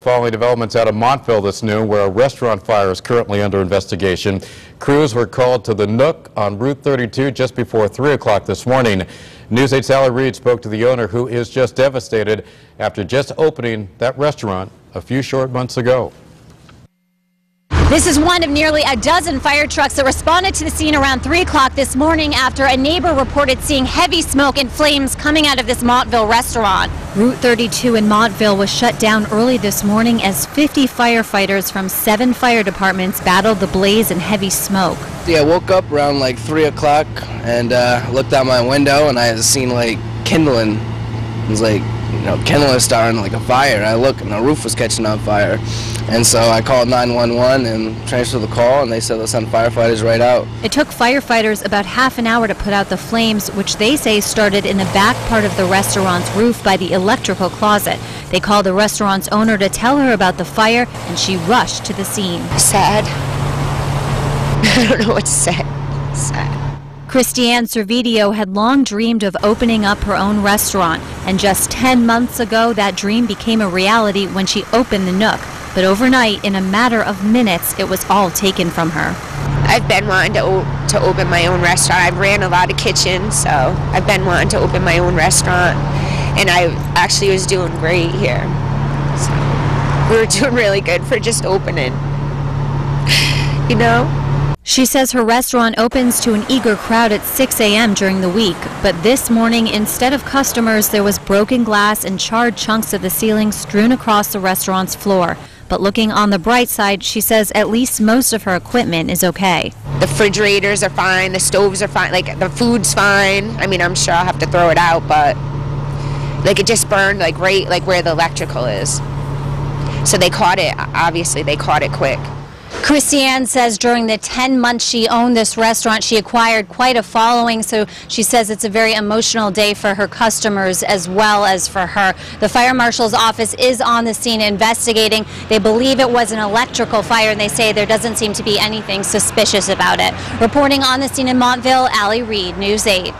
Following developments out of Montville this noon, where a restaurant fire is currently under investigation, crews were called to the Nook on Route 32 just before 3 o'clock this morning. News 8's Allie Reed spoke to the owner, who is just devastated after just opening that restaurant a few short months ago. This is one of nearly a dozen fire trucks that responded to the scene around 3 o'clock this morning after a neighbor reported seeing heavy smoke and flames coming out of this Montville restaurant. Route 32 in Montville was shut down early this morning as 50 firefighters from 7 fire departments battled the blaze and heavy smoke. Yeah, I woke up around like 3 o'clock and looked out my window and I had seen like kindling. It was like, kindling starting like a fire. I looked and the roof was catching on fire. And so I called 911 and transferred the call, and they said they'll send firefighters right out. It took firefighters about half an hour to put out the flames, which they say started in the back part of the restaurant's roof by the electrical closet. They called the restaurant's owner to tell her about the fire, and she rushed to the scene. Sad. I don't know what to say. Sad. Christiane Servideo had long dreamed of opening up her own restaurant, and just 10 months ago that dream became a reality when she opened the Nook. But overnight, in a matter of minutes, it was all taken from her. I've been wanting to open my own restaurant. I've ran a lot of kitchens, so I've been wanting to open my own restaurant, and I actually was doing great here. So we were doing really good for just opening, She says her restaurant opens to an eager crowd at 6 a.m. during the week, but this morning, instead of customers, there was broken glass and charred chunks of the ceiling strewn across the restaurant's floor. But looking on the bright side, she says at least most of her equipment is okay. The refrigerators are fine, the stoves are fine, like the food's fine. I mean, I'm sure I'll have to throw it out, but like it just burned like right like where the electrical is. So they caught it, obviously they caught it quick. Christiane says during the 10 months she owned this restaurant, she acquired quite a following, so she says it's a very emotional day for her customers as well as for her. The fire marshal's office is on the scene investigating. They believe it was an electrical fire, and they say there doesn't seem to be anything suspicious about it. Reporting on the scene in Montville, Allie Reed, News 8.